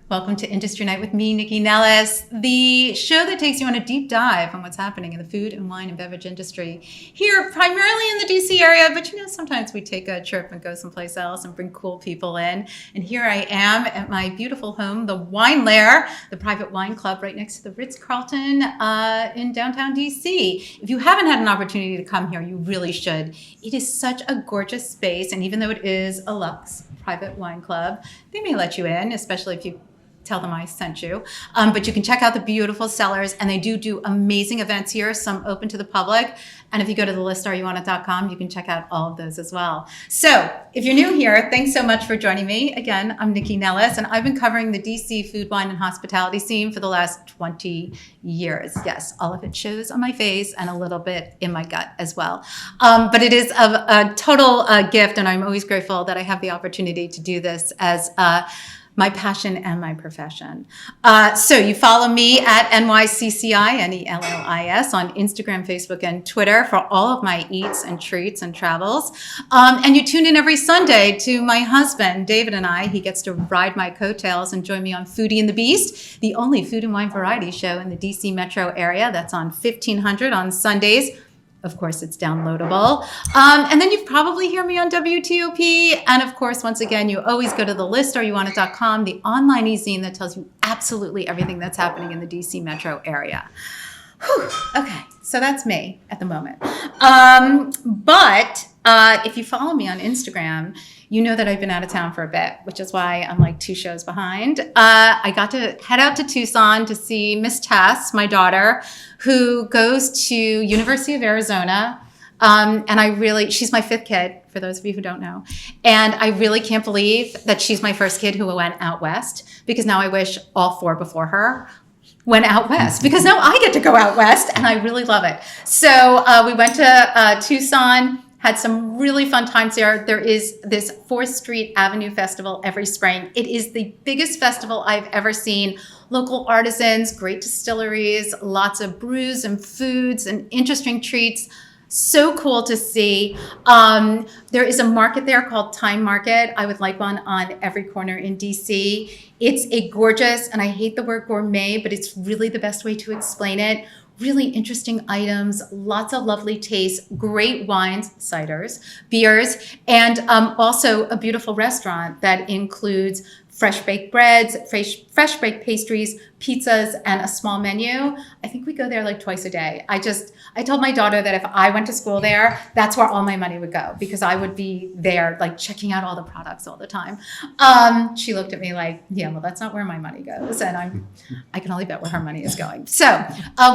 Welcome to Industry Night with me, Nycci Nellis, the show that takes you on a deep dive on what's happening in the food and wine and beverage industry here, primarily in the DC area, but sometimes we take a trip and go someplace else and bring cool people in. And here I am at my beautiful home, the Wine Lair, the private wine club right next to the Ritz-Carlton in downtown DC. If you haven't had an opportunity to come here, you really should. It is such a gorgeous space, and even though it is a luxe private wine club, they may let you in, especially if you tell them I sent you. But you can check out the beautiful cellars, and they do amazing events here, some open to the public. And if you go to the listareyouwantit.com, you can check out all of those as well. So if you're new here, thanks so much for joining me. Again, I'm Nycci Nellis, and I've been covering the DC food, wine, and hospitality scene for the last 20 years. Yes, all of it shows on my face and a little bit in my gut as well. But it is a total gift, and I'm always grateful that I have the opportunity to do this as my passion and my profession. So you follow me at NYCCI, Nellis, on Instagram, Facebook, and Twitter for all of my eats and treats and travels. And you tune in every Sunday to my husband, David, and I. He gets to ride my coattails and join me on Foodie and the Beast, the only food and wine variety show in the DC metro area. That's on 1500 on Sundays. Of course, it's downloadable. And then you probably hear me on WTOP. And of course, once again, you always go to the listareyouwantit.com, the online e-zine that tells you absolutely everything that's happening in the DC metro area. Whew. Okay, so that's me at the moment. But if you follow me on Instagram, you know that I've been out of town for a bit, which is why I'm like 2 shows behind. I got to head out to Tucson to see Miss Tess, my daughter, who goes to University of Arizona. And she's my 5th kid, for those of you who don't know. And I really can't believe that she's my first kid who went out west, because now I wish all 4 before her went out west, because now I get to go out west, and I really love it. So we went to Tucson, had some really fun times there. There is this 4th Street Avenue Festival every spring. It is the biggest festival I've ever seen. Local artisans, great distilleries, lots of brews and foods and interesting treats. So cool to see. There is a market there called Time Market. I would like one on every corner in DC. It's a gorgeous, and I hate the word gourmet, but it's really the best way to explain it. Really interesting items, lots of lovely tastes, great wines, ciders, beers, and also a beautiful restaurant that includes fresh baked breads, fresh baked pastries, pizzas, and a small menu. I think we go there like twice a day. I told my daughter that if I went to school there, that's where all my money would go, because I would be there like checking out all the products all the time. She looked at me like, yeah, well, that's not where my money goes. And I can only bet where her money is going. So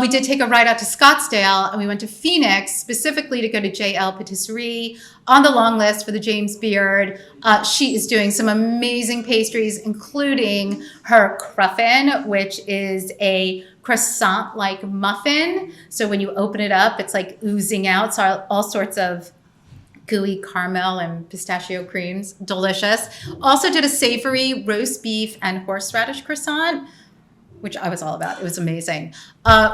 we did take a ride out to Scottsdale, and we went to Phoenix specifically to go to JL Patisserie, on the long list for the James Beard. She is doing some amazing pastries, including her cruffin, which is a croissant-like muffin. So when you open it up, it's like oozing out. So all sorts of gooey caramel and pistachio creams. Delicious. Also did a savory roast beef and horseradish croissant, which I was all about. It was amazing.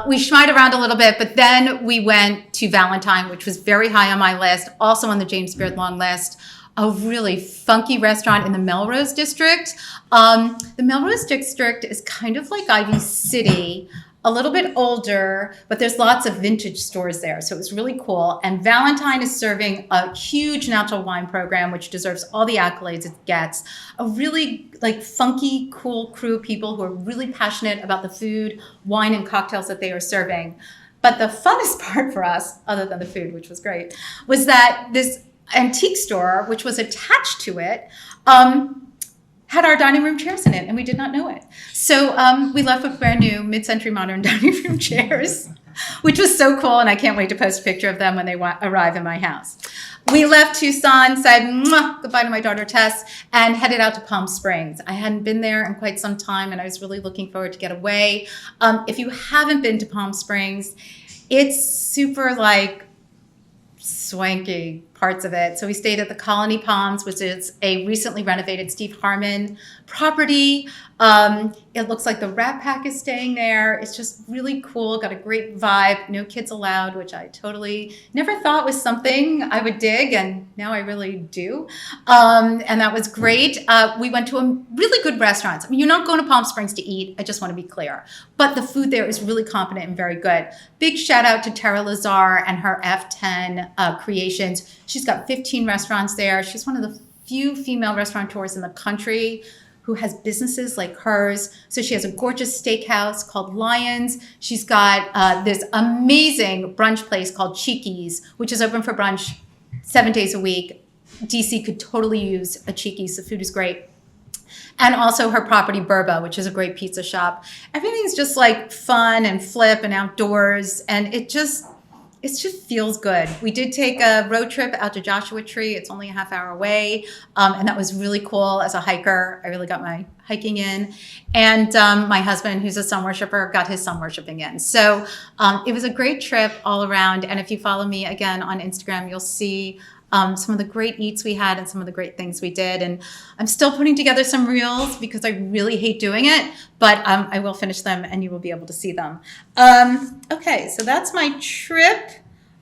We shied around a little bit, but then we went to Valentine, which was very high on my list, also on the James Beard long list. A really funky restaurant in the Melrose District. The Melrose District is kind of like Ivy City, a little bit older, but there's lots of vintage stores there. So it was really cool. And Valentine is serving a huge natural wine program, which deserves all the accolades it gets. A really like funky, cool crew of people who are really passionate about the food, wine, and cocktails that they are serving. But the funnest part for us, other than the food, which was great, was that this antique store, which was attached to it, had our dining room chairs in it, and we did not know it. So we left with brand new mid-century modern dining room chairs, which was so cool, and I can't wait to post a picture of them when they arrive in my house. We left Tucson, said goodbye to my daughter Tess, and headed out to Palm Springs. I hadn't been there in quite some time, and I was really looking forward to get away. If you haven't been to Palm Springs, it's super like swanky, parts of it. So we stayed at the Colony Palms, which is a recently renovated Steve Harmon property. It looks like the Rat Pack is staying there. It's just really cool. Got a great vibe. No kids allowed, which I totally never thought was something I would dig, and now I really do. And that was great. We went to a really good restaurant. I mean, you're not going to Palm Springs to eat. I just want to be clear. But the food there is really competent and very good. Big shout out to Tara Lazar and her F10 creations. She's got 15 restaurants there. She's one of the few female restaurateurs in the country who has businesses like hers. So she has a gorgeous steakhouse called Lions. She's got this amazing brunch place called Cheeky's, which is open for brunch 7 days a week. DC could totally use a Cheeky's. The food is great. And also her property, Burba, which is a great pizza shop. Everything's just like fun and flip and outdoors. And it just feels good. We did take a road trip out to Joshua Tree. It's only a half hour away. And that was really cool as a hiker. I really got my hiking in. And my husband, who's a sun worshiper, got his sun worshiping in. So it was a great trip all around. And if you follow me again on Instagram, you'll see some of the great eats we had and some of the great things we did. And I'm still putting together some reels because I really hate doing it, but I will finish them and you will be able to see them. Okay, so that's my trip.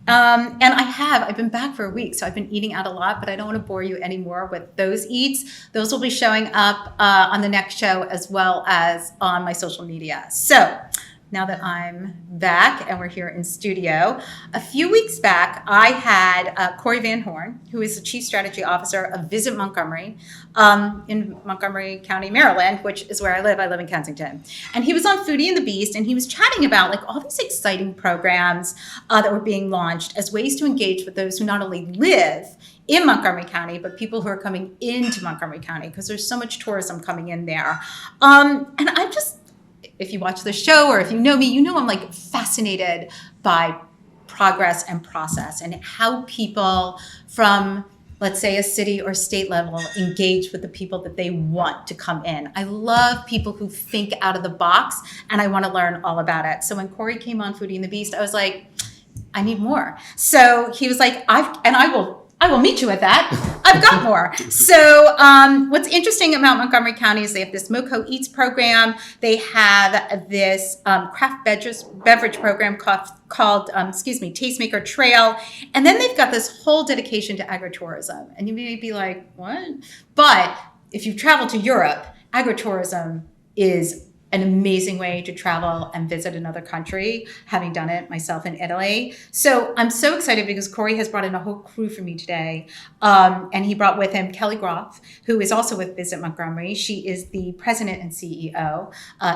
And I've been back for a week, so I've been eating out a lot, but I don't want to bore you anymore with those eats. Those will be showing up on the next show as well as on my social media. So now that I'm back and we're here in studio, a few weeks back, I had Cory Van Horn, who is the Chief Strategy Officer of Visit Montgomery in Montgomery County, Maryland, which is where I live. I live in Kensington. And he was on Foodie and the Beast, and he was chatting about like all these exciting programs that were being launched as ways to engage with those who not only live in Montgomery County, but people who are coming into Montgomery County, because there's so much tourism coming in there. And I'm just, if you watch the show or if you know me, you know I'm like fascinated by progress and process and how people from, let's say, a city or state level engage with the people that they want to come in. I love people who think out of the box, and I want to learn all about it. So when Cory came on Foodie and the Beast, I was like, I need more. So he was like, I will meet you at that. I've got more. So what's interesting about Montgomery County is they have this MoCo Eats program. They have this craft beverage program called Tastemaker Trail. And then they've got this whole dedication to agritourism. And you may be like, what? But if you travel to Europe, agritourism is an amazing way to travel and visit another country, having done it myself in Italy. So I'm so excited because Cory has brought in a whole crew for me today. And he brought with him Kelly Groff, who is also with Visit Montgomery. She is the president and CEO.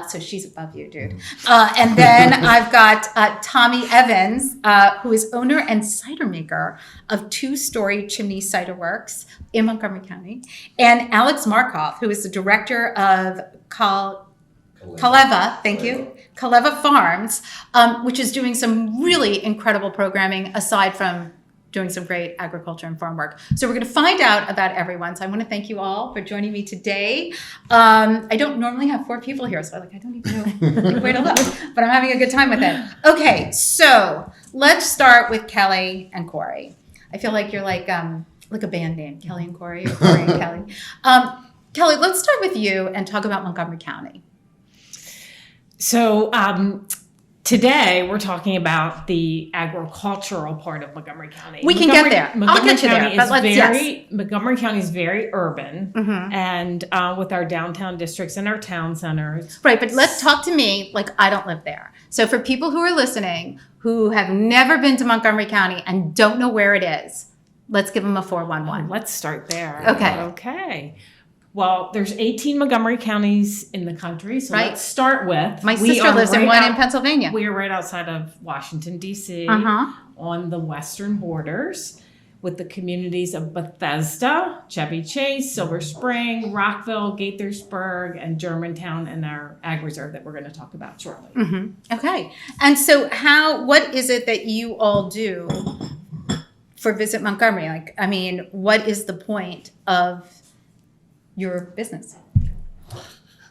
So she's above you, dude. And then I've got Tommy Evans, who is owner and cider maker of 2-story Chimney Ciderworks in Montgomery County. And Alex Markoff, who is the director of Calleva, thank you. Calleva Farms, which is doing some really incredible programming aside from doing some great agriculture and farm work. So we're going to find out about everyone. So I want to thank you all for joining me today. I don't normally have 4 people here, so I don't even know where to look, but I'm having a good time with it. Okay, so let's start with Kelly and Cory. I feel like you're like a band name, Kelly and Cory, or Cory and Kelly. Kelly, let's start with you and talk about Montgomery County. So today we're talking about the agricultural part of Montgomery County. We can get there. I'll get you there. But Montgomery County is very urban, and with our downtown districts and our town centers. Right, but let's talk to me like I don't live there. So for people who are listening who have never been to Montgomery County and don't know where it is, let's give them a 411. Let's start there. Okay. Well, there's 18 Montgomery counties in the country, so let's start with... My sister lives in one in Pennsylvania. We are right outside of Washington, D.C., on the western borders with the communities of Bethesda, Chevy Chase, Silver Spring, Rockville, Gaithersburg, and Germantown, and our ag reserve that we're going to talk about shortly. Okay. And so what is it that you all do for Visit Montgomery? What is the point of your business?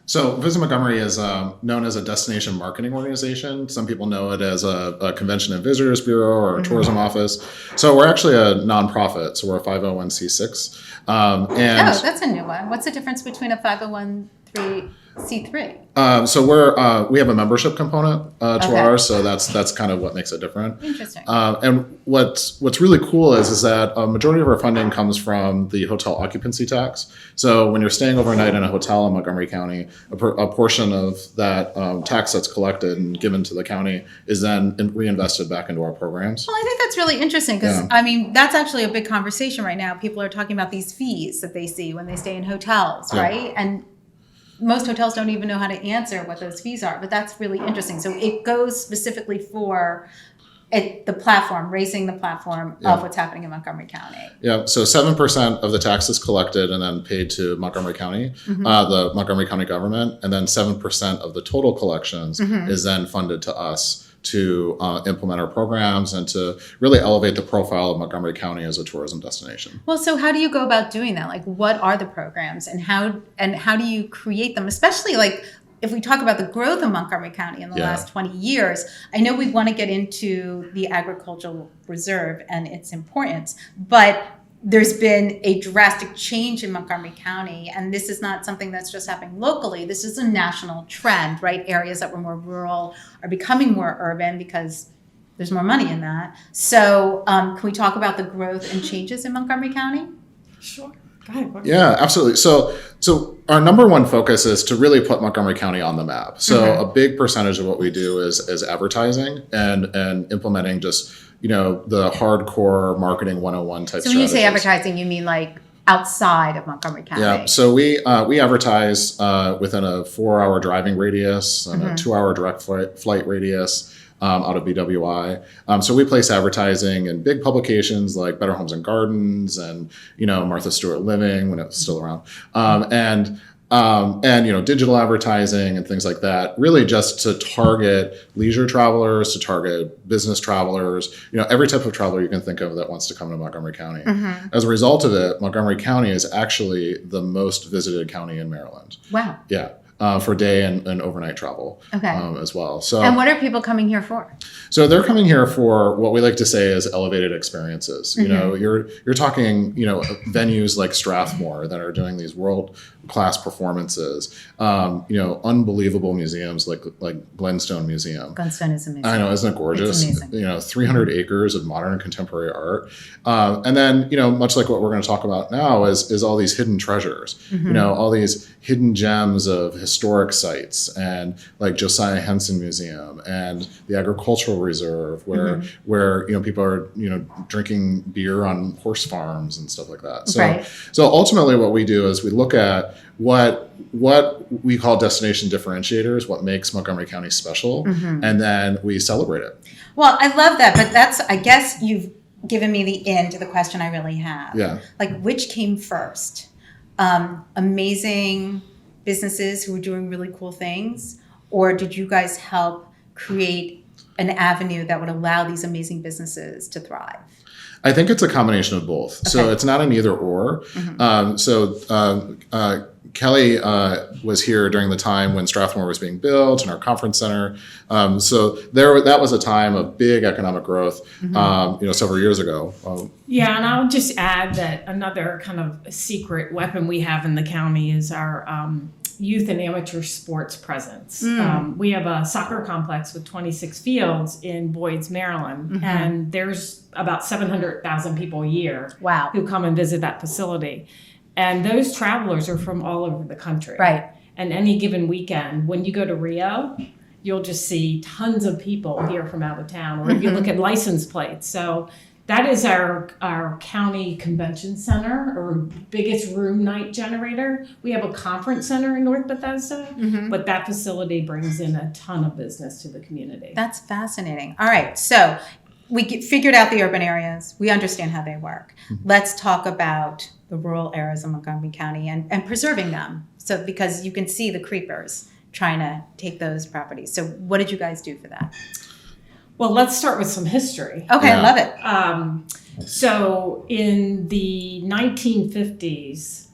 So Visit Montgomery is known as a destination marketing organization. Some people know it as a convention and visitors bureau or a tourism office. So we're actually a nonprofit. So we're a 501c6. Oh, that's a new one. What's the difference between a 501c3? So we have a membership component to Okay. ours, so that's kind of what makes it different. Interesting. And what's really cool is that a majority of our funding comes from the hotel occupancy tax. So when you're staying overnight in a hotel in Montgomery County, a portion of that tax that's collected and given to the county is then reinvested back into our programs. Well, I think that's really interesting because, Yeah. I mean, that's actually a big conversation right now. People are talking about these fees that they see when they stay in hotels, Yeah. right? And most hotels don't even know how to answer what those fees are, but that's really interesting. So it goes specifically for the platform, raising the platform of what's happening in Montgomery County. Yeah, so 7% of the tax is collected and then paid to Montgomery County, the Montgomery County government, and then 7% of the total collections is then funded to us to implement our programs and to really elevate the profile of Montgomery County as a tourism destination. Well, so how do you go about doing that? Like, what are the programs and how do you create them? Especially like if we talk about the growth of Montgomery County in the last 20 years, I know we want to get into the agricultural reserve and its importance, but there's been a drastic change in Montgomery County, and this is not something that's just happening locally. This is a national trend, right? Areas that were more rural are becoming more urban because there's more money in that. So can we talk about the growth and changes in Montgomery County? Sure. Go ahead. Yeah, absolutely. So our number one focus is to really put Montgomery County on the map. So a big percentage of what we do is advertising and implementing just, the hardcore marketing 101 type So when you say strategies. advertising, you mean like outside of Montgomery County? Yeah, so we advertise within a 4-hour driving radius and a 2-hour direct flight radius out of BWI. So we place advertising in big publications like Better Homes and Gardens and Martha Stewart Living when it was still around, and digital advertising and things like that, really just to target leisure travelers, to target business travelers, every type of traveler you can think of that wants to come to Montgomery County. As a result of it, Montgomery County is actually the most visited county in Maryland. Wow. Yeah. For day and overnight travel as well. So, and what are people coming here for? So they're coming here for what we like to say is elevated experiences. You're talking venues like Strathmore that are doing these world-class performances. Unbelievable museums like Glenstone Museum. Glenstone is amazing. I know, isn't it gorgeous? It's amazing. 300 acres of modern and contemporary art. And then, much like what we're going to talk about now is all these hidden treasures, all these hidden gems of historic sites and like Josiah Henson Museum and the Agricultural Reserve where people are, drinking beer on horse farms and stuff like that. So ultimately what we do is we look at what we call destination differentiators, what makes Montgomery County special, and then we celebrate it. Well, I love that, but I guess you've given me the end to the question I really have. Yeah. Like, which came first? Amazing businesses who were doing really cool things, or did you guys help create an avenue that would allow these amazing businesses to thrive? I think it's a combination of both. Okay. So it's not an either or. Kelly was here during the time when Strathmore was being built and our conference center. So that was a time of big economic growth, several years ago. Yeah, and I'll just add that another kind of secret weapon we have in the county is our youth and amateur sports presence. We have a soccer complex with 26 fields in Boyd's, Maryland, and there's about 700,000 people a year who come and visit that facility. And those travelers are from all over the country. Right. And any given weekend, when you go to Rio, you'll just see tons of people here from out of town. Or if you look at license plates. So that is our county convention center or biggest room night generator. We have a conference center in North Bethesda, but that facility brings in a ton of business to the community. That's fascinating. All right. So we figured out the urban areas. We understand how they work. Let's talk about the rural areas of Montgomery County and preserving them. So because you can see the creepers trying to take those properties. So what did you guys do for that? Well, let's start with some history. Okay, I love it. So in the 1950s,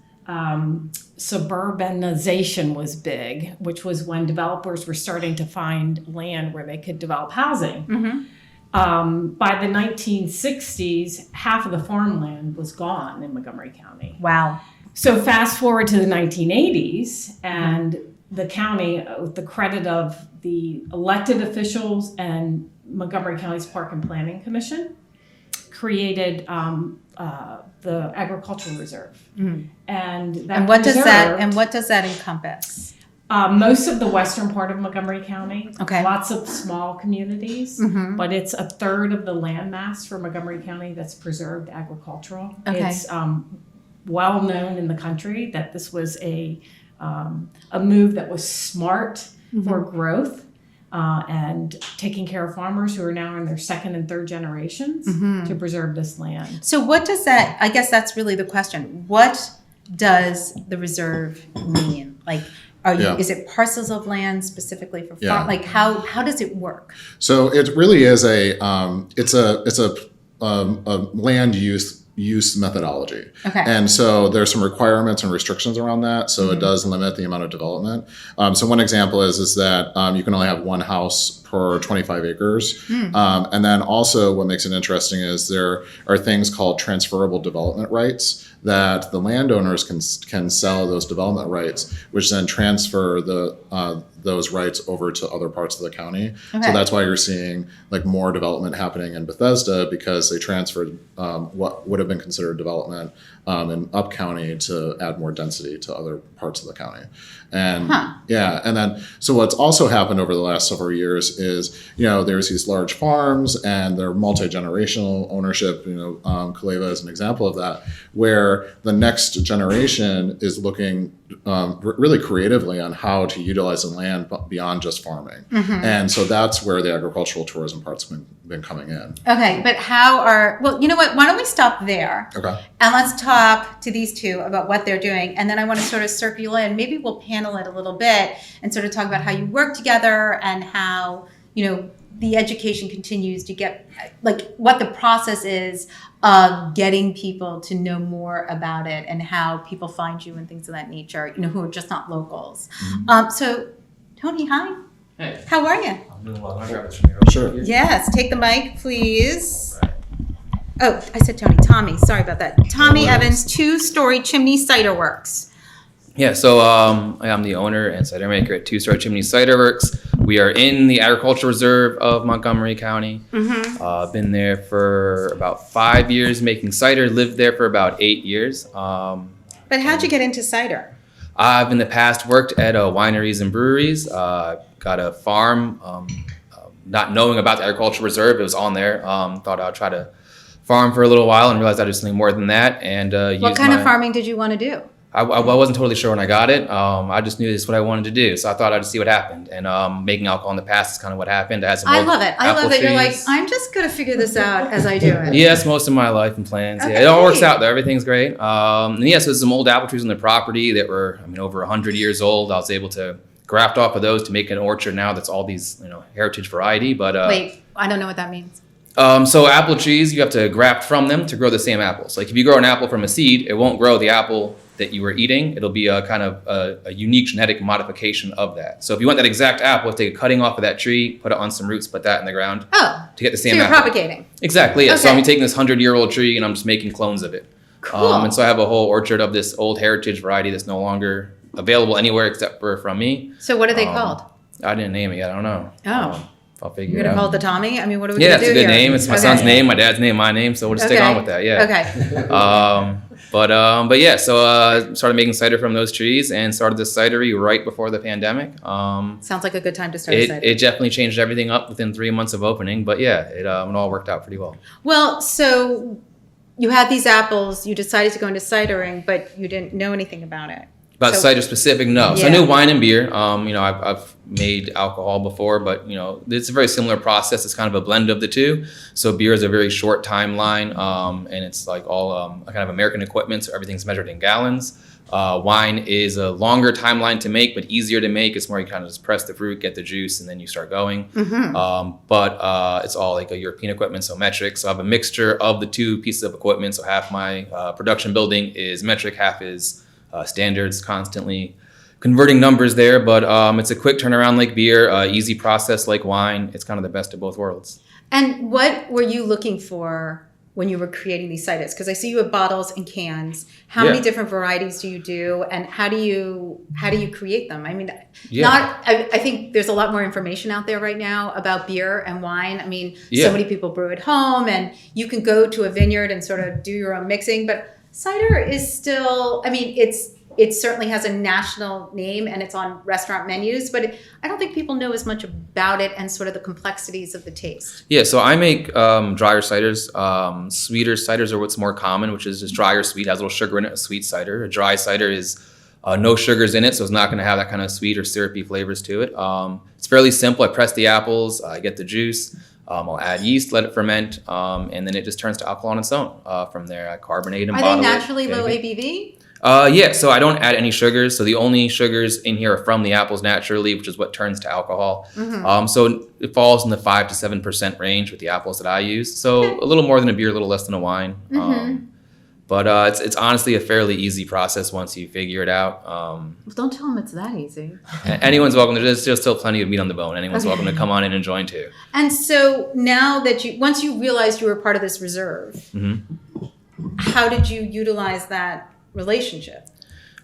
suburbanization was big, which was when developers were starting to find land where they could develop housing. By the 1960s, half of the farmland was gone in Montgomery County. Wow. So fast forward to the 1980s, and the county, with the credit of the elected officials and Montgomery County's Park and Planning Commission, created the agricultural reserve. And what does that encompass? Most of the western part of Montgomery County. Okay. Lots of small communities, but it's a third of the landmass for Montgomery County that's preserved agricultural. Okay. It's well known in the country that this was a move that was smart for growth and taking care of farmers who are now in their second and third generations to preserve this land. So what does that, I guess that's really the question. What does the reserve mean? Like, is it parcels of land specifically for farm? Like how does it work? So it really is a land use methodology. Okay. And so there's some requirements and restrictions around that. So it does limit the amount of development. So one example is that you can only have one house per 25 acres. And then also what makes it interesting is there are things called transferable development rights that the landowners can sell those development rights, which then transfer those rights over to other parts of the county. Okay. So that's why you're seeing like more development happening in Bethesda, because they transferred what would have been considered development in Up County to add more density to other parts of the county. And and then so what's also happened over the last several years is, there's these large farms and they're multi-generational ownership. Calleva is an example of that, where the next generation is looking really creatively on how to utilize the land beyond just farming. And so that's where the agricultural tourism part's been coming in. Okay, but you know what, why don't we stop there? Okay. And let's talk to these two about what they're doing. And then I want to sort of circle in, maybe we'll panel it a little bit and sort of talk about how you work together and how, the education continues to get, like what the process is of getting people to know more about it and how people find you and things of that nature, who are just not locals. So Tony, hi. Hey. How are you? I'm doing well. Can I grab this from you? Sure. Yes, take the mic, please. Oh, I said Tony. Tommy, sorry about that. Tommy Evans, 2-story Chimney Ciderworks. Yeah, so I'm the owner and Cidermaker at 2-story Chimney Ciderworks. We are in the Agricultural Reserve of Montgomery County. Been there for about 5 years making cider, lived there for about 8 years. But how'd you get into cider? I've in the past worked at wineries and breweries, got a farm, not knowing about the Agricultural Reserve, it was on there. Thought I'd try to farm for a little while and realized I do something more than that. And what kind of farming did you want to do? I wasn't totally sure when I got it. I just knew this is what I wanted to do. So I thought I'd just see what happened. And making alcohol in the past is kind of what happened. I love it. I love that you're like, I'm just going to figure this out as I do it. Yes, most of my life and plans. Okay. Yeah, it all works out though. Everything's great. And yes, there's some old apple trees on the property that were, over 100 years old. I was able to graft off of those to make an orchard now that's all these, heritage variety. But wait, I don't know what that means. So apple trees, you have to graft from them to grow the same apples. Like if you grow an apple from a seed, it won't grow the apple that you were eating. It'll be a kind of a unique genetic modification of that. So if you want that exact apple, take a cutting off of that tree, put it on some roots, put that in the ground to get the same so you're apple. propagating. Exactly, yeah. Okay. So I'm taking this 100-year-old tree and I'm just making clones of it. Cool. And so I have a whole orchard of this old heritage variety that's no longer available anywhere except for from me. So what are they called? I didn't name it yet. I don't know. Oh. I'll figure You're it going to out. call it the Tommy? I mean, what are we Yeah, going to do it's a good here? name. It's my son's name, my dad's name, my name. So we'll just stick on with that. Yeah. Okay. But yeah, so started making cider from those trees and started this cidery right before the pandemic. Sounds like a good time to start a cider. It definitely changed everything up within 3 months of opening. But yeah, it all worked out pretty well. Well, so you had these apples, you decided to go into cidering, but you didn't know anything about it. About cider specific, no. So I Yeah. knew wine and beer. I've made alcohol before, but it's a very similar process. It's kind of a blend of the two. So beer is a very short timeline, and it's like all kind of American equipment, so everything's measured in gallons. Wine is a longer timeline to make, but easier to make. It's more you kind of just press the fruit, get the juice, and then you start going. But it's all like a European equipment, so metric. So I have a mixture of the two pieces of equipment. So half my production building is metric, half is standards, constantly converting numbers there. But it's a quick turnaround like beer, easy process like wine. It's kind of the best of both worlds. And what were you looking for when you were creating these ciders? Because I see you have bottles and cans. How many different varieties do you do, and how do you create them? I mean, I think there's a lot more information out there right now about beer and wine. I mean, so many people brew at home, and you can go to a vineyard and sort of do your own mixing. But cider is still, I mean, it certainly has a national name and it's on restaurant menus, but I don't think people know as much about it and sort of the complexities of the taste. Yeah, so I make drier ciders. Sweeter ciders are what's more common, which is just dry or sweet, has a little sugar in it, a sweet cider. A dry cider is no sugars in it, so it's not going to have that kind of sweet or syrupy flavors to it. It's fairly simple. I press the apples, I get the juice, I'll add yeast, let it ferment, and then it just turns to alcohol on its own. From there, I carbonate and bottle it. Are they naturally low ABV? Yeah, so I don't add any sugars. So the only sugars in here are from the apples naturally, which is what turns to alcohol. So it falls in the 5 to 7% range with the apples that I use. So a little more than a beer, a little less than a wine. But it's honestly a fairly easy process once you figure it out. Don't tell them it's that easy. Anyone's welcome. There's still plenty of meat on the bone. Anyone's welcome to come on in and join too. And so now that once you realized you were part of this reserve, how did you utilize that relationship?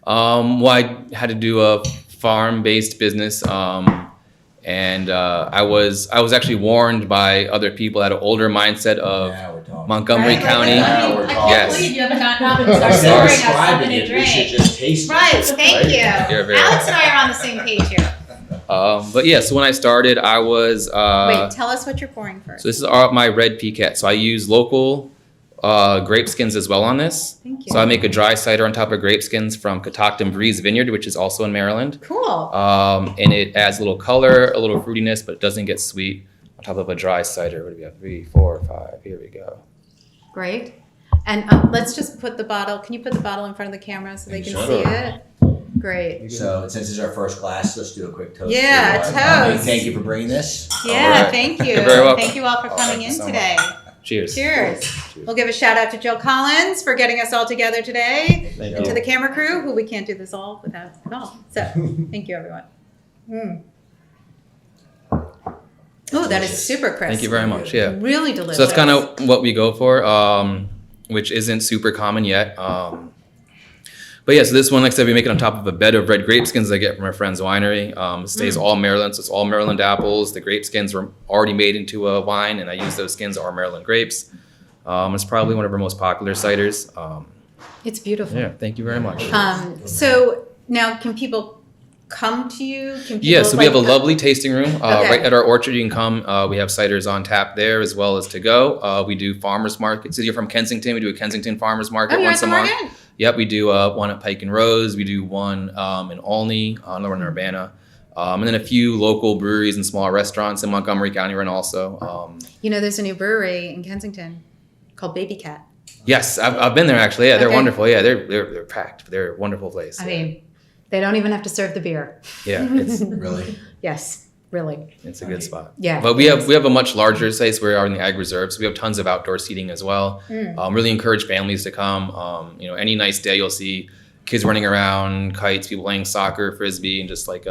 Well, I had to do a farm-based business, and I was actually warned by other people that had an older mindset of Montgomery County. I can't believe you haven't gotten up and started pouring us something to drink. We should just taste it. Right, thank you. You're very Alex and I are on the same page here. But yeah, so when I started, I was Wait, tell us what you're pouring first. So this is my red Piquette. So I use local grape skins as well on this. Thank you. So I make a dry cider on top of grape skins from Catoctin Breeze Vineyard, which is also in Maryland. Cool. And it adds a little color, a little fruitiness, but it doesn't get sweet on top of a dry cider. What do we have? 3, 4, 5. Here we go. Great. And let's just put the bottle. Can you put the bottle in front of the camera so they can Sure. see it? Great. So since this is our first glass, let's do a quick toast. Yeah, to, toast. Thank you for bringing this. Yeah, right. thank you. You're very welcome. Thank you all for coming thank you in so today. Cheers. Cheers. We'll give a shout out to Jill Collins for getting us all together today, Thank and you. to the camera crew, who we can't do this all without at all. So, thank you, everyone. Oh, that is super crisp. Thank you very much. Yeah. Really delicious. So that's kind of what we go for, which isn't super common yet. But yeah, so this one, like I said, we make it on top of a bed of red grape skins I get from our friend's winery. It stays all Maryland, so it's all Maryland apples. The grape skins were already made into a wine, and I use those skins, our Maryland grapes. It's probably one of our most popular ciders. It's beautiful. Yeah, thank you very much. So now, can people come to you? Can people, Yeah, so we have a lovely tasting room Okay. right at our orchard. You can come. We have ciders on tap there as well as to go. We do farmers markets. So you're from Kensington. We do a Kensington farmers market Oh, you're once at a the month. market? Yep, we do one at Pike and Rose. We do one in Olney, another one in Urbana. And then a few local breweries and small restaurants in Montgomery County run also. You know, there's a new brewery in Kensington called Baby Cat. Yes, I've been there actually. Yeah, they're Okay. wonderful. Yeah, they're packed. They're a wonderful place. I mean, they don't even have to serve the beer. Yeah, it's Really? Yes, really. it's a good spot. Yeah. But we have a much larger space. We are in the Ag Reserve, so we have tons of outdoor seating as well. Really encourage families to come. Any nice day you'll see kids running around, kites, people playing soccer, frisbee, and just like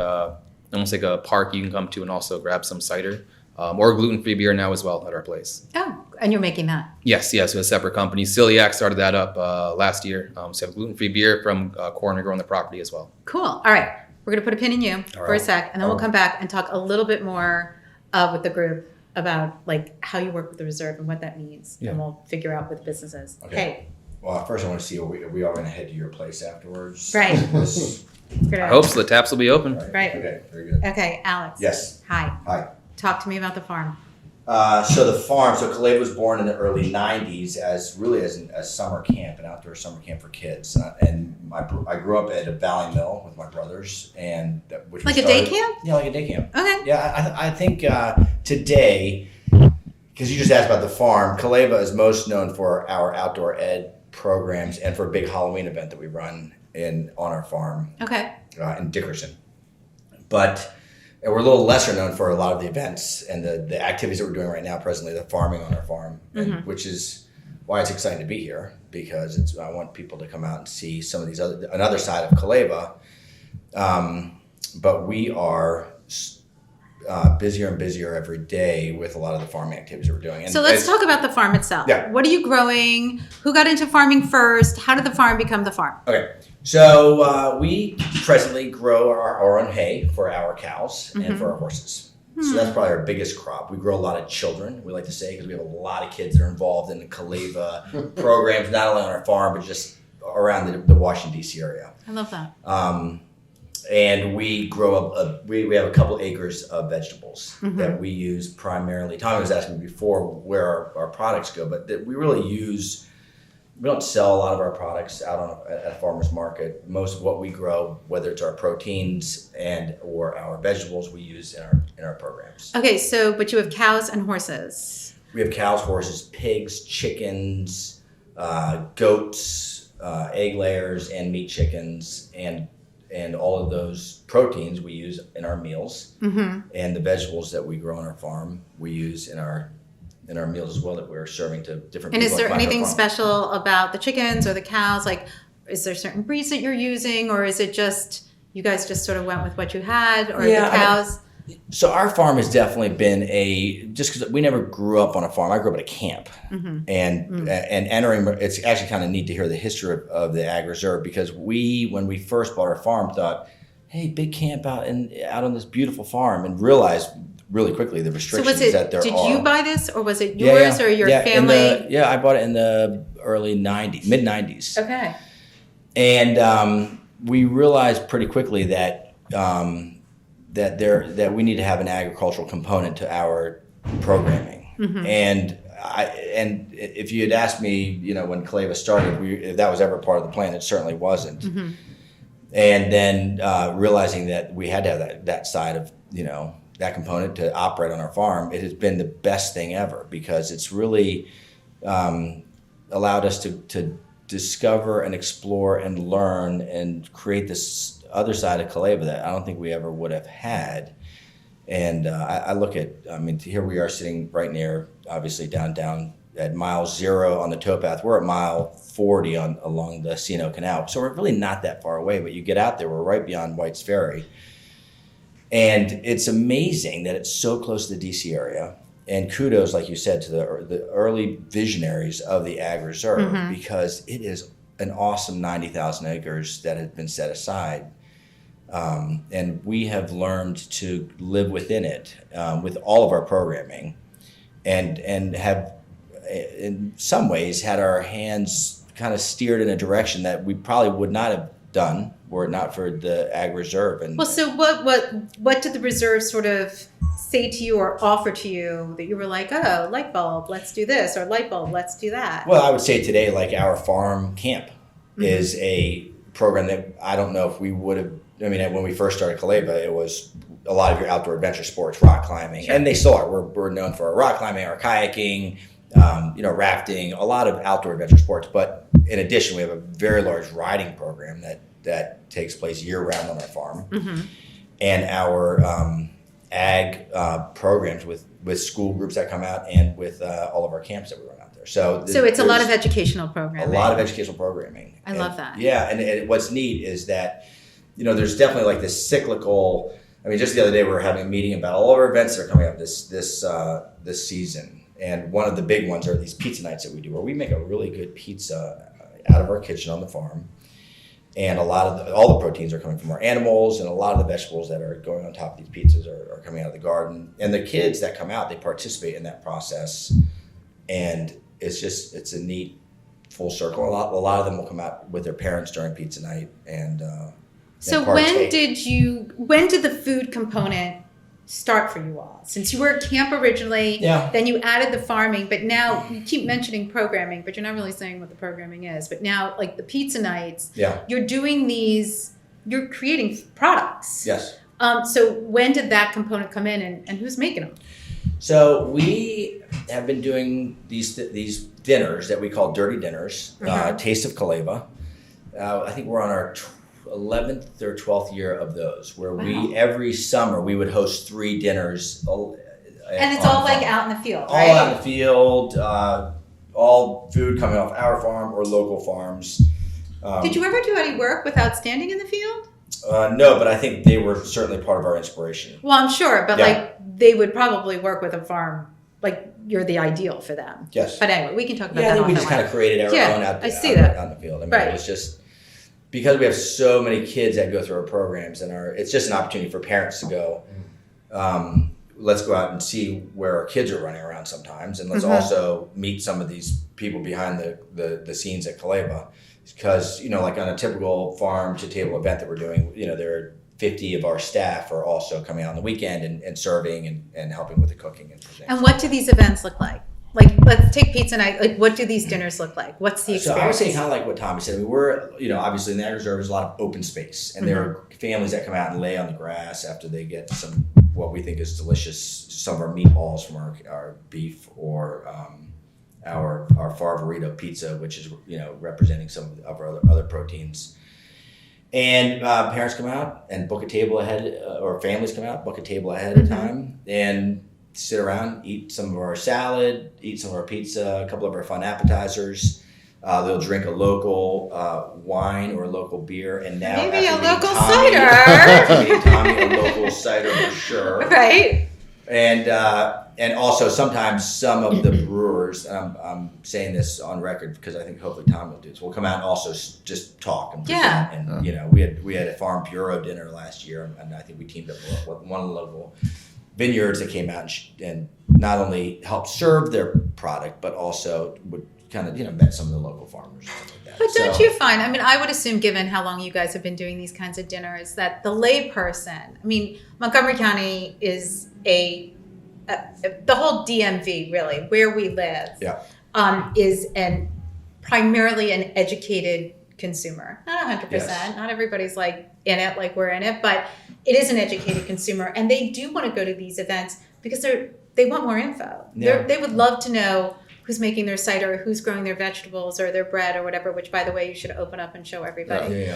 almost like a park you can come to and also grab some cider or gluten-free beer now as well at our place. Oh, and you're making that. Yes, we have a separate company. Celiac started that up last year. So we have gluten-free beer from corn we grow on the property as well. Cool. All right. We're going to put a pin in you for a right. sec, and then we'll come back and talk a little bit more with the group about like how you work with the reserve and what that means. Yeah. And we'll figure out with businesses. Okay. Hey, Well, first I want to see, are we all going to head to your place afterwards? Right. This- we're gonna- I hope so. The taps will be open. Right. Okay, very good. Okay, Alex. Yes. Hi. Hi. Talk to me about the farm. So the farm, so Calleva was born in the early 90s as a summer camp, an outdoor summer camp for kids. And I grew up at a Valley Mill with my brothers. Which Like we a day started- camp? Yeah, like a day camp. Okay. Yeah, I think today, because you just asked about the farm, Calleva is most known for our outdoor ed programs and for a big Halloween event that we run on our farm Okay. in Dickerson. But we're a little lesser known for a lot of the events and the activities that we're doing right now presently, the farming on our farm, which is why it's exciting to be here, because I want people to come out and see some of these another side of Calleva. But we are busier and busier every day with a lot of the farming activities we're doing. And so let's talk about the farm itself. Yeah. What are you growing? Who got into farming first? How did the farm become the farm? Okay, so we presently grow our own hay for our cows and for our horses. So that's probably our biggest crop. We grow a lot of children, we like to say, because we have a lot of kids that are involved in the Calleva programs, not only on our farm, but just around the Washington, D.C. area. I love that. And we grow we have a couple acres of vegetables that we use primarily. Tommy was asking me before where our products go, but that we really use. We don't sell a lot of our products out at a farmer's market. Most of what we grow, whether it's our proteins or our vegetables, we use in our programs. Okay, but you have cows and horses. We have cows, horses, pigs, chickens, goats, egg layers, and meat chickens, and all of those proteins we use in our meals, and the vegetables that we grow on our farm we use in our meals as well, that we're serving to different and people. And is there anything special about the chickens or the cows? Like, is there certain breeds that you're using, or is it just you guys just sort of went with what you had, or the cows? So our farm has definitely been just because we never grew up on a farm. I grew up at a camp, and entering. It's actually kind of neat to hear the history of the Ag Reserve, because when we first bought our farm, thought, hey, big camp out on this beautiful farm, and realized really quickly the restrictions that there are. Did you buy this, or was it yours or your family? I bought it in the early 90s, mid 90s. Okay. And we realized pretty quickly that that we need to have an agricultural component to our programming. And if you had asked me, when Calleva started, if that was ever part of the plan, it certainly wasn't. And then realizing that we had to have that side of that component to operate on our farm, it has been the best thing ever, because it's really allowed us to discover and explore and learn and create this other side of Calleva that I don't think we ever would have had. And I look at, here we are sitting right near, obviously down at mile 0 on the towpath. We're at mile 40 along the C&O Canal. So we're really not that far away, but you get out there, we're right beyond White's Ferry. And it's amazing that it's so close to the DC area. And kudos, like you said, to the early visionaries of the Ag Reserve, because it is an awesome 90,000 acres that has been set aside. And we have learned to live within it with all of our programming, and have, in some ways, had our hands kind of steered in a direction that we probably would not have done were it not for the Ag Reserve. And so what did the reserve sort of say to you or offer to you that you were like, oh, light bulb, let's do this, or light bulb, let's do that? Well, I would say today, like our farm camp is a program that I don't know if we would have. When we first started Calleva, it was a lot of your outdoor adventure sports, rock climbing, and they still are. We're known for our rock climbing, our kayaking, rafting, a lot of outdoor adventure sports. But in addition, we have a very large riding program that takes place year-round on our farm. And our ag programs with school groups that come out, and with all of our camps that we run out there. So it's a lot of educational programming. A lot of educational programming. I love that. Yeah, and what's neat is that, there's definitely like this cyclical. Just the other day we were having a meeting about all of our events that are coming up this season. And one of the big ones are these pizza nights that we do, where we make a really good pizza out of our kitchen on the farm. And all the proteins are coming from our animals, and a lot of the vegetables that are going on top of these pizzas are coming out of the garden. And the kids that come out, they participate in that process. And it's a neat full circle. A lot of them will come out with their parents during pizza night and so when did the food component start for you all? Since you were at camp originally, then you added the farming, but now you keep mentioning programming, but you're not really saying what the programming is. But now, like the pizza nights, you're doing you're creating products. Yes. So when did that component come in, and who's making them? So we have been doing these dinners that we call dirty dinners, Taste of Calleva. I think we're on our 11th or 12th year of those, where every summer we would host 3 dinners. And it's all like out in the field, all right? out in the field, all food coming off our farm or local farms. Did you ever do any work without standing in the field? No, but I think they were certainly part of our inspiration. Well, I'm sure, but Yeah. like they would probably work with a farm. Like you're the ideal for them. Yes. But anyway, we can talk about Yeah, I that. think we offline. just kind of created our Yeah, own out I see that. on the field. I mean, Right. it was just because we have so many kids that go through our programs, and it's just an opportunity for parents to go. Let's go out and see where our kids are running around sometimes, and let's also meet some of these people behind the scenes at Calleva, because like on a typical farm to table event that we're doing, there are 50 of our staff are also coming out on the weekend and serving and helping with the cooking and things. And what do these events look like? Like, let's take pizza night. Like, what do these dinners look like? What's the So experience? I would say kind of like what Tommy said. We're, obviously in the Agritourism, there's a lot of open space, and there are families that come out and lay on the grass after they get some what we think is delicious, some of our meatballs from our beef, or our Farvarito pizza, which is representing some of our other proteins. And parents come out and book a table ahead, or families come out, book a table ahead of time, and sit around, eat some of our salad, eat some of our pizza, a couple of our fun appetizers. They'll drink a local wine or a local beer, and now Maybe a after meeting local Tommy- cider. after meeting Tommy, a local cider for sure. Right. And also sometimes some of the brewers, and I'm saying this on record because I think hopefully Tom will do this, will come out and also just talk and present. Yeah. And we had a farm bureau dinner last year, and I think we teamed up with one of the local vineyards that came out and not only helped serve their product, but also would kind of met some of the local farmers and stuff like that. But don't you find, I mean, I would assume, given how long you guys have been doing these kinds of dinners, that the layperson, Montgomery County is the whole DMV, really, where we live, is primarily an educated consumer. Not 100%. Yes. Not everybody's like in it like we're in it, but it is an educated consumer, and they do want to go to these events because they want more info. Yeah. They would love to know who's making their cider, who's growing their vegetables or their bread or whatever, which, by the way, you should open up and show everybody.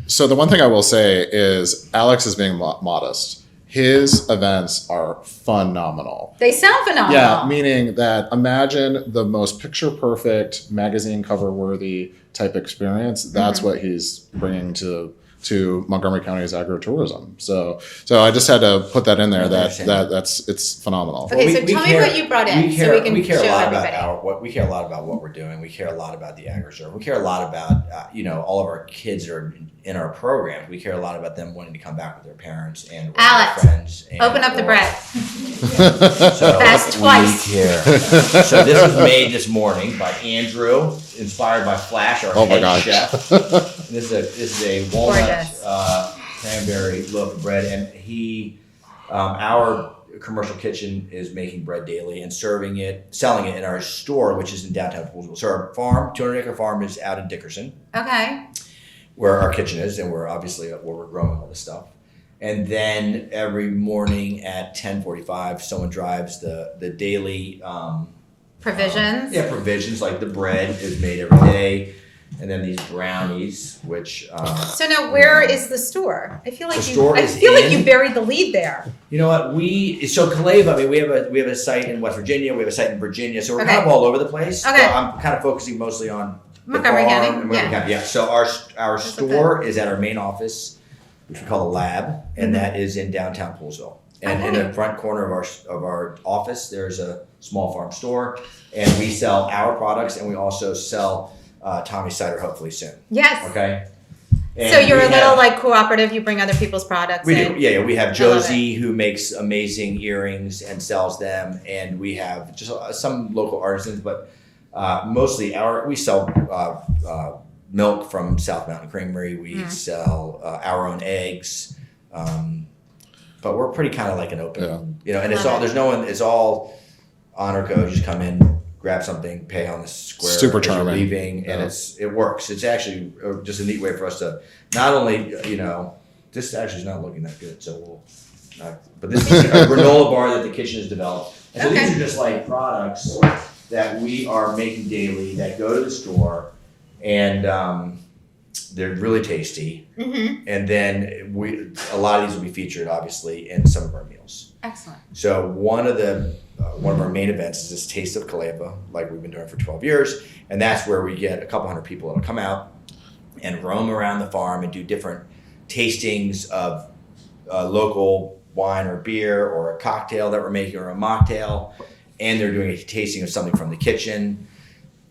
So the one thing I will say is Alex is being modest. His events are phenomenal. They sound phenomenal. Yeah, meaning that imagine the most picture perfect, magazine cover worthy type experience. That's what he's bringing to Montgomery County's agritourism. So I just had to put that in there. It's phenomenal. Okay, so tell me what you brought in, so we can show everybody. We care a lot about what we're doing. We care a lot about the agriculture. We care a lot about all of our kids that are in our programs. We care a lot about them wanting to come back with their parents and Alex, their friends. Open up the bread. So Fast twice. So this was made this morning by Andrew, inspired by Flash, our head chef. This is a walnut cranberry loaf of bread, and our commercial kitchen is making bread daily and selling it in our store, which is in downtown Poolsville. So our farm, 200-acre farm, is out in Dickerson. Okay. Where our kitchen is, and we're obviously where we're growing all this stuff. And then every morning at 10:45, someone drives the daily provisions. Provisions, like the bread is made every day, and then these brownies, which. So now, where is the store? I feel like like you buried the lead there. You know what? So Calleva. We have a site in West Virginia. We have a site in Virginia. So we're kind of all over the place. Okay. So I'm kind of focusing mostly on Montgomery County. Montgomery County. Yeah. So our store is at our main office, which we call the lab, and that is in downtown Poolsville. And in the front corner of our office, there's a small farm store, and we sell our products, and we also sell Tommy's cider hopefully soon. Yes. Okay. And so you're a little like cooperative. You bring other people's products. We do. Yeah. We have Josie who makes amazing earrings and sells them, and we have just some local artisans, but mostly we sell milk from South Mountain Creamery. We sell our own eggs. But we're pretty kind of like an open, and it's all honor code. You just come in, grab something, pay on the square. Super charming. Leaving, and it works. It's actually just a neat way for us to not only, this actually is not looking that good. So but this is a granola bar that the kitchen has developed. And so these are just like products that we are making daily that go to the store, and They're really tasty. Mm-hmm. And then a lot of these will be featured, obviously, in some of our meals. Excellent. So one of our main events is this Taste of Calleva, like we've been doing for 12 years. And that's where we get a couple hundred people that'll come out and roam around the farm and do different tastings of local wine or beer or a cocktail that we're making or a mocktail. And they're doing a tasting of something from the kitchen.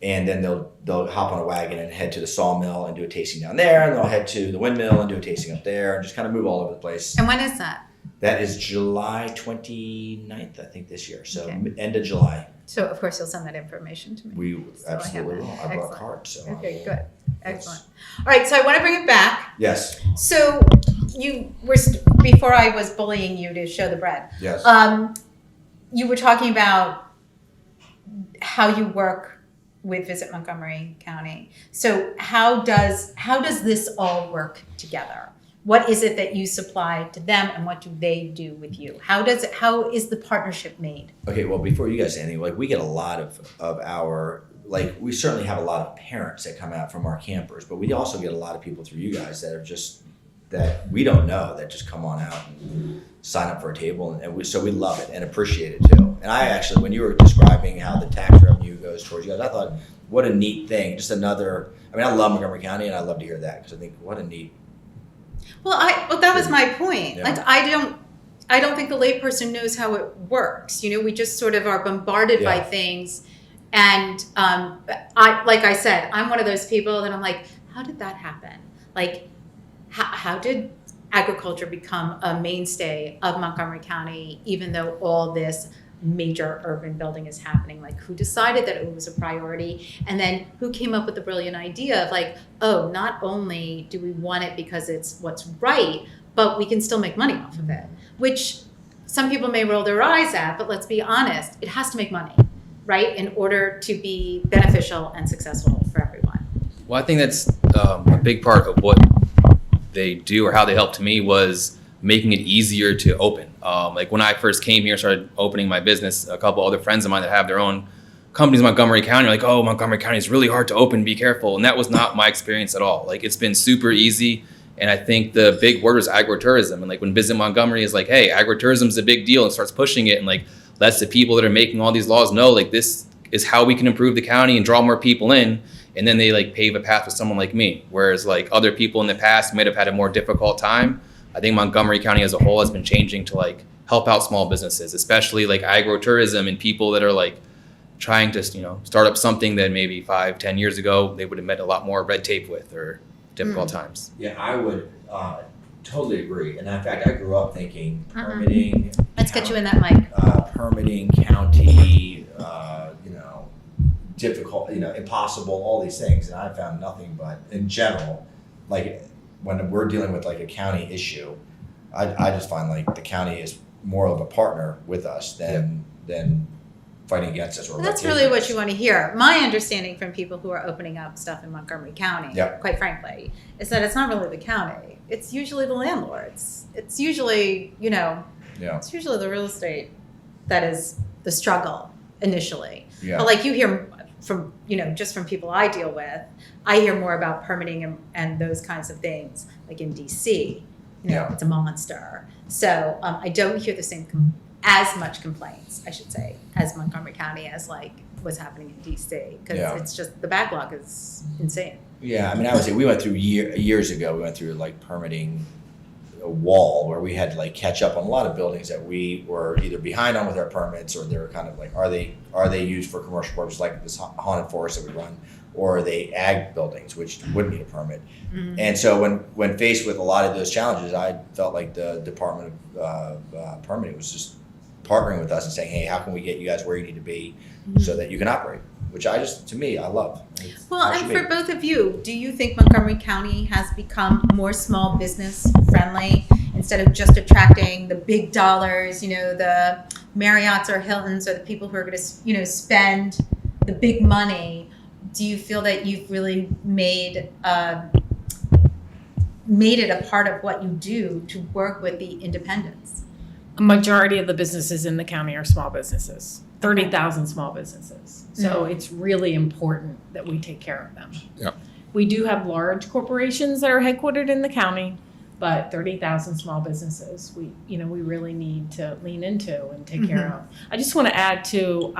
And then they'll hop on a wagon and head to the sawmill and do a tasting down there. And they'll head to the windmill and do a tasting up there and just kind of move all over the place. And when is that? That is July 29th, I think, this year. So Okay. end of July. So of course you'll send that information to me. We So I have absolutely that. will. I brought Excellent. cards. So Okay, good. Excellent. All right, so I want to bring it back. Yes. So you were, before I was bullying you to show the bread, Yes. you were talking about how you work with Visit Montgomery County. So how does this all work together? What is it that you supply to them, and what do they do with you? How is the partnership made? Okay. Well, before you guys say anything, like we get a lot of our, like we certainly have a lot of parents that come out from our campers, but we also get a lot of people through you guys that are just, that we don't know, that just come on out and sign up for a table. And so we love it and appreciate it too. And I actually, when you were describing how the tax revenue goes towards you guys, I thought, what a neat thing. Just another, I mean, I love Montgomery County and I love to hear that because I think what a neat. Well, that was my point. Yeah. Like, I don't think the layperson knows how it works. You know, we just sort of are bombarded by Yeah. things. And like I said, I'm one of those people that I'm like, how did that happen? Like, how did agriculture become a mainstay of Montgomery County, even though all this major urban building is happening? Like, who decided that it was a priority? And then who came up with the brilliant idea of like, oh, not only do we want it because it's what's right, but we can still make money off of it, which some people may roll their eyes at, but let's be honest, it has to make money, right? In order to be beneficial and successful for everyone. Well, I think that's a big part of what they do, or how they helped me, was making it easier to open. Like when I first came here, started opening my business, a couple other friends of mine that have their own companies in Montgomery County are like, oh, Montgomery County is really hard to open, be careful. And that was not my experience at all. Like, it's been super easy. And I think the big word was agritourism. And like when Visit Montgomery is like, hey, agritourism is a big deal, and starts pushing it and like lets the people that are making all these laws know, like, this is how we can improve the county and draw more people in. And then they like pave a path for someone like me. Whereas like other people in the past might have had a more difficult time. I think Montgomery County as a whole has been changing to like help out small businesses, especially like agrotourism, and people that are like trying to, you know, start up something that maybe 5-10 years ago they would have met a lot more red tape with, or difficult times. Yeah, I would totally agree. And in fact, I grew up thinking permitting. Let's get you in that mic. Permitting, county, difficult, impossible, all these things. And I found nothing but, in general, like when we're dealing with like a county issue, I just find like the county is more of a partner with us than fighting against us. Or That's really what you want to hear. My understanding from people who are opening up stuff in Montgomery County, quite frankly, is that it's not really the county. It's usually the landlords. It's usually, it's usually the real estate that is the struggle initially. Yeah. But like you hear from, just from people I deal with, I hear more about permitting and those kinds of things. Like in DC, it's a monster. So I don't hear the same as much complaints, I should say, as Montgomery County as like what's happening in DC, because it's just the backlog is insane. Yeah, I mean, I would say we went through years ago. We went through like permitting a wall where we had to like catch up on a lot of buildings that we were either behind on with our permits, or they were kind of like, are they used for commercial purposes, like this haunted forest that we run, or are they ag buildings, which wouldn't need a permit? Mm-hmm. And so when faced with a lot of those challenges, I felt like the Department of Permitting was just partnering with us and saying, hey, how can we get you guys where you need to be so that you can operate? Which to me, I love. Well, and for both of you, do you think Montgomery County has become more small business friendly, instead of just attracting the big dollars, the Marriotts or Hiltons, or the people who are going to, spend the big money? Do you feel that you've really made it a part of what you do to work with the independents? A majority of the businesses in the county are small businesses, 30,000 small businesses. So it's really important that we take care of them. Yep. We do have large corporations that are headquartered in the county, but 30,000 small businesses, we really need to lean into and take care of. I just want to add to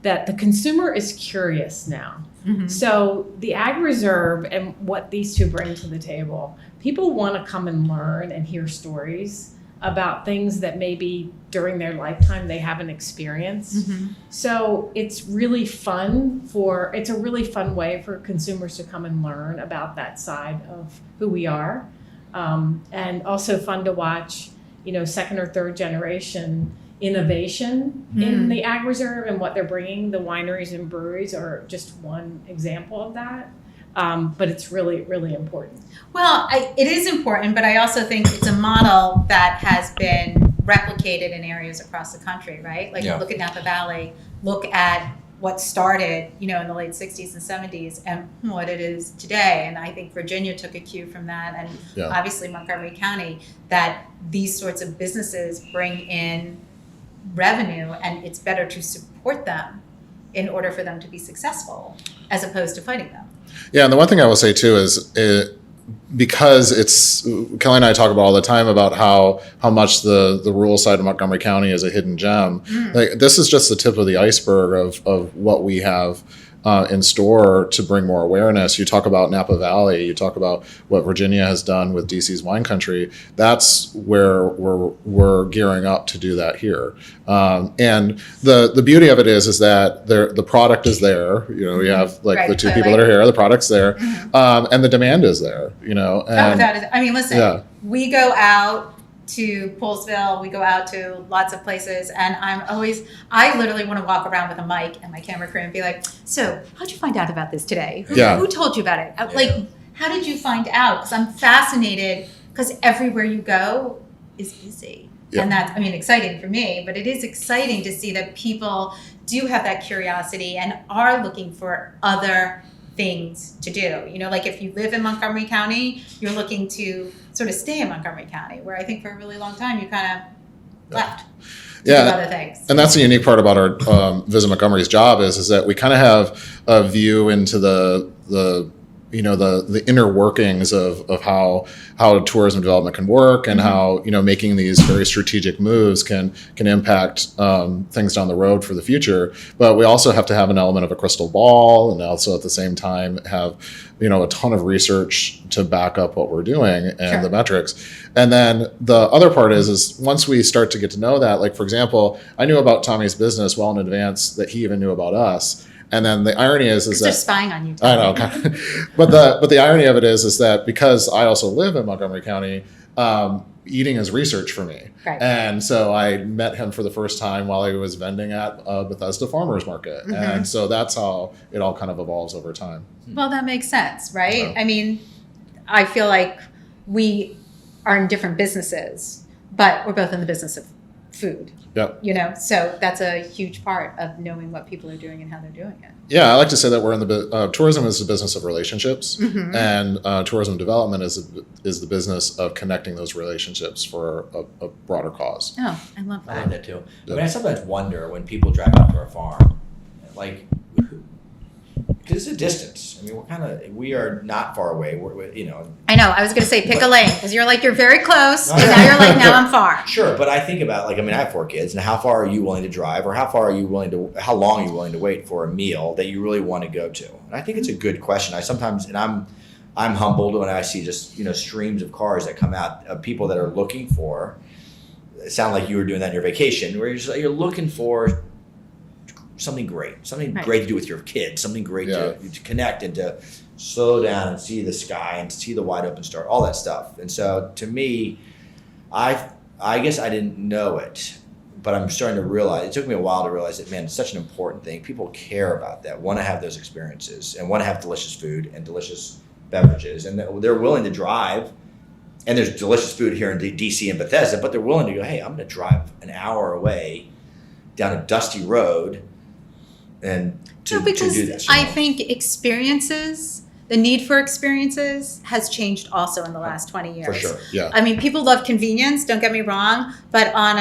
that the consumer is curious now. So the Ag Reserve and what these two bring to the table, people want to come and learn and hear stories about things that maybe during their lifetime they haven't experienced. So it's really fun it's a really fun way for consumers to come and learn about that side of who we are. And also fun to watch, second or third generation innovation in the Ag Reserve and what they're bringing. The wineries and breweries are just one example of that. But it's really, really important. Well, it is important, but I also think it's a model that has been replicated in areas across the country, right? Like look at Napa Valley, look at what started, in the late 60s and 70s and what it is today. And I think Virginia took a cue from that. And obviously Montgomery County, that these sorts of businesses bring in revenue, and it's better to support them in order for them to be successful as opposed to fighting them. Yeah, and the one thing I will say too is because Kelly and I talk about all the time about how much the rural side of Montgomery County is a hidden gem. Like, this is just the tip of the iceberg of what we have in store to bring more awareness. You talk about Napa Valley, you talk about what Virginia has done with DC's wine country. That's where we're gearing up to do that here. And the beauty of it is that the product is there. We have the two people that are here, the product's there, and the demand is there. And, listen, we go out to Poolsville, we go out to lots of places, and I literally want to walk around with a mic and my camera crew and be like, so how'd you find out about this today? Who told you about it? Like, how did you find out? Because I'm fascinated, because everywhere you go is busy. And that's, exciting for me, but it is exciting to see that people do have that curiosity and are looking for other things to do. Like if you live in Montgomery County, you're looking to sort of stay in Montgomery County, where I think for a really long time you kind of left to do other things. And that's the unique part about our Visit Montgomery's job is that we kind of have a view into the inner workings of how tourism development can work and how making these very strategic moves can impact things down the road for the future. But we also have to have an element of a crystal ball, and also at the same time have a ton of research to back up what we're doing and the metrics. And then the other part is once we start to get to know that, like for example, I knew about Tommy's business well in advance that he even knew about us. And then the irony is that they're spying on you. I know, but the irony of it is that because I also live in Montgomery County, eating is research for me. Right. And so I met him for the first time while he was vending at Bethesda Farmers Market, and so that's how it all kind of evolves over time. Well, that makes sense, right? I feel like we are in different businesses, but we're both in the business of food. Yep. So that's a huge part of knowing what people are doing and how they're doing it. Yeah, I like to say that we're in the tourism is the business of relationships, and tourism development is the business of connecting those relationships for a broader cause. Oh, I love that. I love that too. I sometimes wonder when people drive out to our farm, like, because it's a distance. We are not far away. I know. I was going to say pick a lane because you're very close, and now you're like, now I'm far. Sure, but I think about I have 4 kids, and how far are you willing to drive, or how long are you willing to wait for a meal that you really want to go to? And I think it's a good question. I'm humbled when I see just streams of cars that come out of people that are looking for. It sounded like you were doing that in your vacation, where you're looking for something great to do with your kids, something great to connect and to slow down and see the sky and see the wide open star, all that stuff. And so to me, I guess I didn't know it, but I'm starting to realize, it took me a while to realize that, man, it's such an important thing. People care about that, want to have those experiences and want to have delicious food and delicious beverages. And they're willing to drive, and there's delicious food here in DC and Bethesda, but they're willing to go, hey, I'm going to drive an hour away down a dusty road and to do this. I think the need for experiences has changed also in the last 20 years. For sure, yeah. People love convenience, don't get me wrong, but on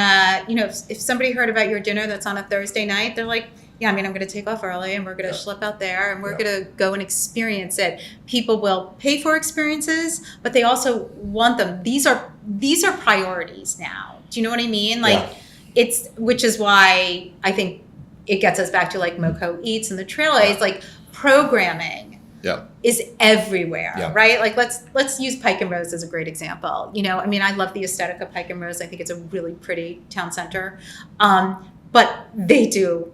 if somebody heard about your dinner that's on a Thursday night, they're like, yeah, I mean, I'm going to take off early and we're going to schlep out there and we're going to go and experience it. People will pay for experiences, but they also want them. These are priorities now. Do you know what I mean? Like which is why I think it gets us back to like MoCo Eats and the Trail Aids, like programming is everywhere, right? Like let's use Pike and Rose as a great example. You know, I mean, I love the aesthetic of Pike and Rose. I think it's a really pretty town center. But they do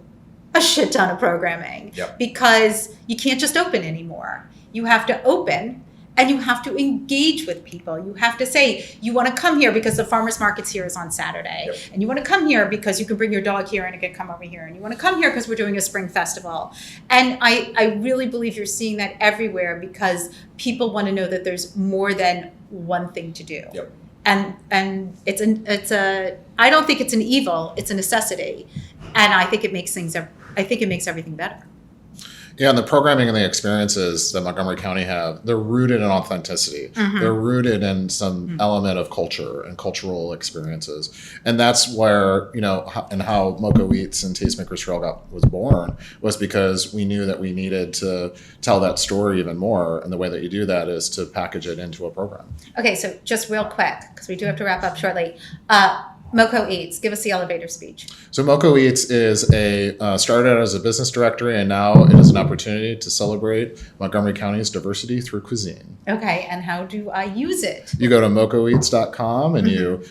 a shit ton of programming because you can't just open anymore. You have to open and you have to engage with people. You have to say, you want to come here because the farmer's market's here is on Saturday. And you want to come here because you can bring your dog here and it can come over here. And you want to come here because we're doing a spring festival. And I really believe you're seeing that everywhere because people want to know that there's more than one thing to do. And I don't think it's an evil, it's a necessity. And I think it makes everything better. Yeah, and the programming and the experiences that Montgomery County have, they're rooted in authenticity. They're rooted in some element of culture and cultural experiences. And that's where, you know, and how MoCo Eats and Tastemakers Trail was born was because we knew that we needed to tell that story even more. And the way that you do that is to package it into a program. Okay, so just real quick, because we do have to wrap up shortly. MoCo Eats, give us the elevator speech. So MoCo Eats is started out as a business directory, and now it is an opportunity to celebrate Montgomery County's diversity through cuisine. Okay, and how do I use it? You go to mocoeats.com and you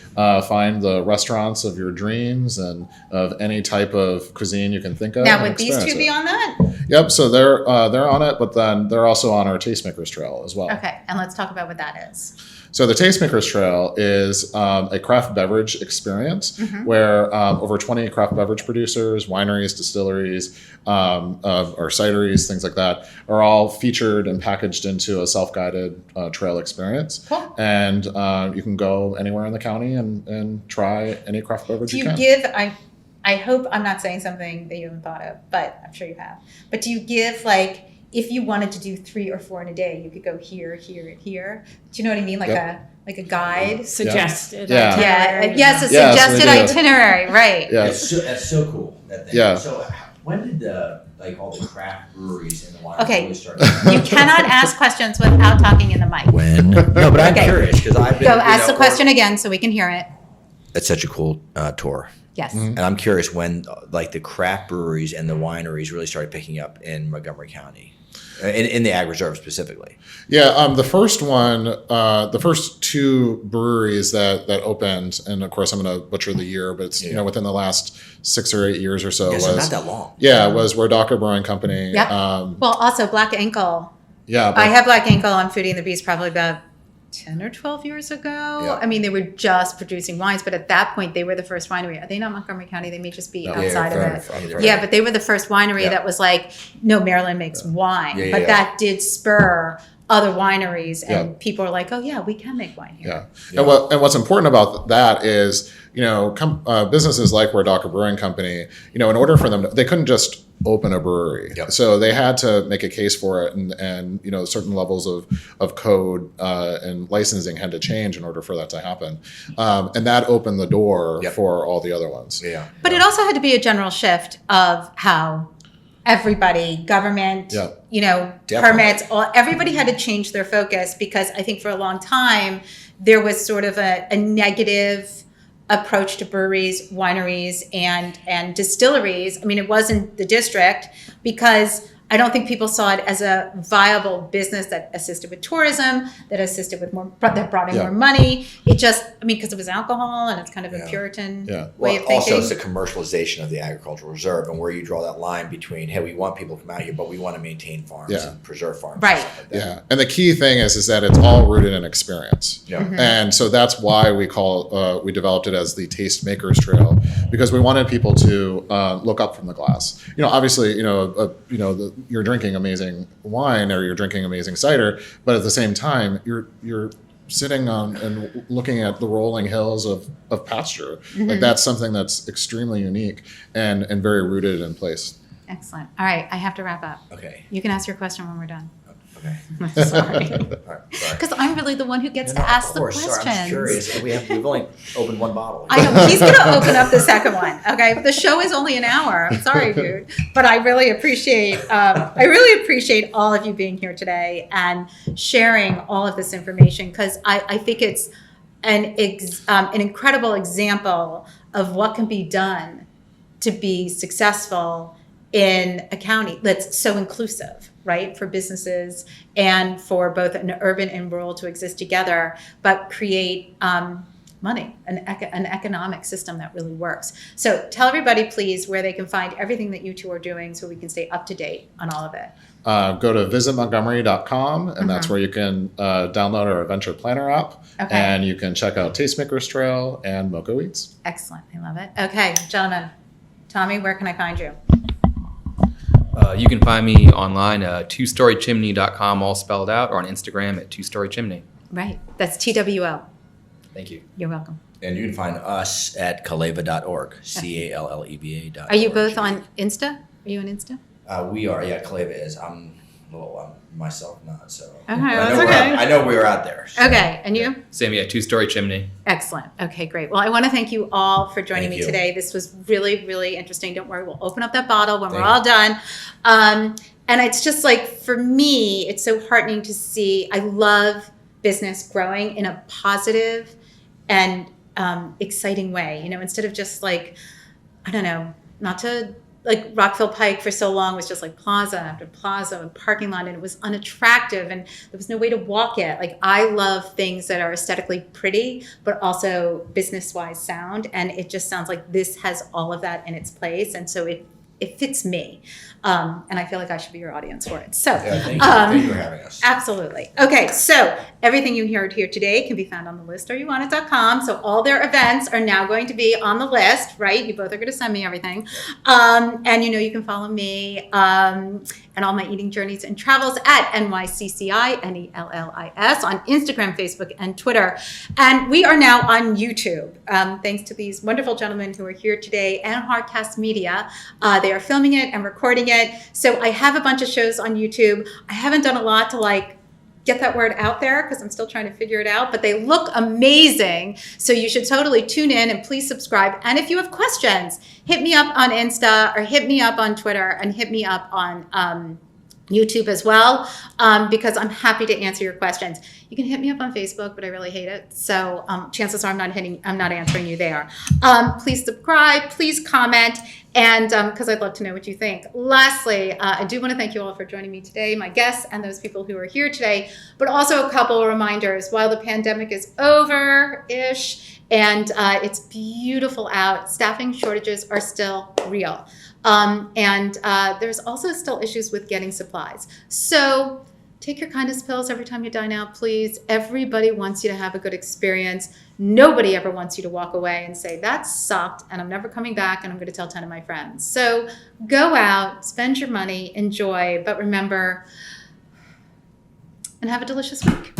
find the restaurants of your dreams and of any type of cuisine you can think of. Now, would these two be on that? Yep, so they're on it, but then they're also on our Tastemakers Trail as well. Okay, and let's talk about what that is. So the Tastemakers Trail is a craft beverage experience where over 20 craft beverage producers, wineries, distilleries, or cideries, things like that, are all featured and packaged into a self-guided trail experience. Cool. And you can go anywhere in the county and try any craft beverage you can. I hope I'm not saying something that you haven't thought of, but I'm sure you have. But do you give like, if you wanted to do 3 or 4 in a day, you could go here, here, and here. Do you know what I mean? Like a guide. Suggested. Yes, a suggested itinerary. Right. Yeah. That's so cool. That thing. Yeah. So when did all the craft breweries and the wines really start? You cannot ask questions without talking in the mic. When? No, but I'm curious because I've been. Go ask the question again so we can hear it. It's such a cool tour. Yes. And I'm curious when the craft breweries and the wineries really started picking up in Montgomery County. In the Ag Reserve specifically. Yeah, the first one, the first 2 breweries that opened, and of course I'm going to butcher the year, but it's within the last 6 or 8 years or so. So not that long. Yeah, it was Werdaka Brewing Company. Yeah. Well, also Black Ankle. Yeah. I had Black Ankle on Foodie and the Beast probably about 10 or 12 years ago. Yeah. I mean, they were just producing wines, but at that point, they were the first winery. Are they not Montgomery County? They may just be outside of it. Yeah, but they were the first winery that was like, no, Maryland makes wine. But that did spur other wineries, and people are like, oh, yeah, we can make wine here. Yeah. And what's important about that is, businesses like Werdaka Brewing Company, in order for them, they couldn't just open a brewery. So they had to make a case for it, and certain levels of code and licensing had to change in order for that to happen. And that opened the door for all the other ones. But it also had to be a general shift of how everybody, government, permits, everybody had to change their focus, because I think for a long time there was sort of a negative approach to breweries, wineries, and distilleries. I mean, it wasn't the district, because I don't think people saw it as a viable business that assisted with tourism, that assisted with that brought in more money. It just, because it was alcohol, and it's kind of a Puritan way of thinking. Also, it's the commercialization of the agricultural reserve, and where you draw that line between, hey, we want people to come out here, but we want to maintain farms and preserve farms. Right. And stuff like that. And the key thing is that it's all rooted in experience. Mm-hmm. And so that's why we developed it as the Tastemakers Trail, because we wanted people to look up from the glass. Obviously, you're drinking amazing wine or you're drinking amazing cider, but at the same time, you're sitting on and looking at the rolling hills of pasture. Like, that's something that's extremely unique and very rooted in place. Excellent. All right, I have to wrap up. Okay. You can ask your question when we're done. Okay. Sorry. All right. Sorry. Because I'm really the one who gets No, to ask of the course. questions. Sorry, I'm just curious. We've only opened one bottle. I know, he's going to open up the second one, okay? The show is only an hour. Sorry, dude. But I really appreciate all of you being here today and sharing all of this information, because I think it's an incredible example of what can be done to be successful in a county that's so inclusive, right, for businesses and for both an urban and rural to exist together, but create money, an economic system that really works. So tell everybody, please, where they can find everything that you two are doing so we can stay up to date on all of it. Go to visitmontgomery.com, and that's where you can download our adventure planner app. Okay. And you can check out Tastemakers Trail and MoCo Eats. Excellent. I love it. Okay, gentlemen. Tommy, where can I find you? You can find me online, twostorychimney.com, all spelled out, or on Instagram at twostorychimney. Right. That's TWO. Thank you. You're welcome. And you can find us at calleva.org, CALLEVA.org. Are you both on Insta? Are you on Insta? We are, yeah, Calleva is. I'm myself not, so. Okay, I that's know okay. I know we're out there. So. Okay, and you? Same, yeah, Two-Story Chimney. Excellent. Okay, great. Well, I want to thank you all for joining Thank me you. today. This was really, really interesting. Don't worry, we'll open up that bottle when Thank we're all done. And it's just like, for me, it's so heartening to see. I love business growing in a positive and exciting way. You know, instead of just like, I don't know, not to like Rockville Pike for so long was just like plaza after plaza and parking lot, and it was unattractive and there was no way to walk it. Like, I love things that are aesthetically pretty, but also business-wise sound. And it just sounds like this has all of that in its place. And so it fits me. And I feel like I should be your audience for it. So, Yeah, thank you. Thank you for having us. absolutely. Okay, so everything you heard here today can be found on the list areyouwantit.com. So all their events are now going to be on the list, right? You both are going to send me everything. And you can follow me and all my eating journeys and travels at NYCCI, NELLIS, on Instagram, Facebook, and Twitter. And we are now on YouTube, thanks to these wonderful gentlemen who are here today and Hardcast Media. They are filming it and recording it. So I have a bunch of shows on YouTube. I haven't done a lot to get that word out there because I'm still trying to figure it out, but they look amazing. So you should totally tune in and please subscribe. And if you have questions, hit me up on Insta or hit me up on Twitter and hit me up on YouTube as well, because I'm happy to answer your questions. You can hit me up on Facebook, but I really hate it. So chances are I'm not answering you there. Please subscribe, please comment, and because I'd love to know what you think. Lastly, I do want to thank you all for joining me today, my guests and those people who are here today, but also a couple of reminders. While the pandemic is over-ish and it's beautiful out, staffing shortages are still real. And there's also still issues with getting supplies. So take your kindness pills every time you dine out, please. Everybody wants you to have a good experience. Nobody ever wants you to walk away and say, that sucked, and I'm never coming back, and I'm going to tell 10 of my friends. So go out, spend your money, enjoy, but remember, and have a delicious week.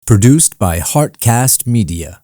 Produced by Heartcast Media.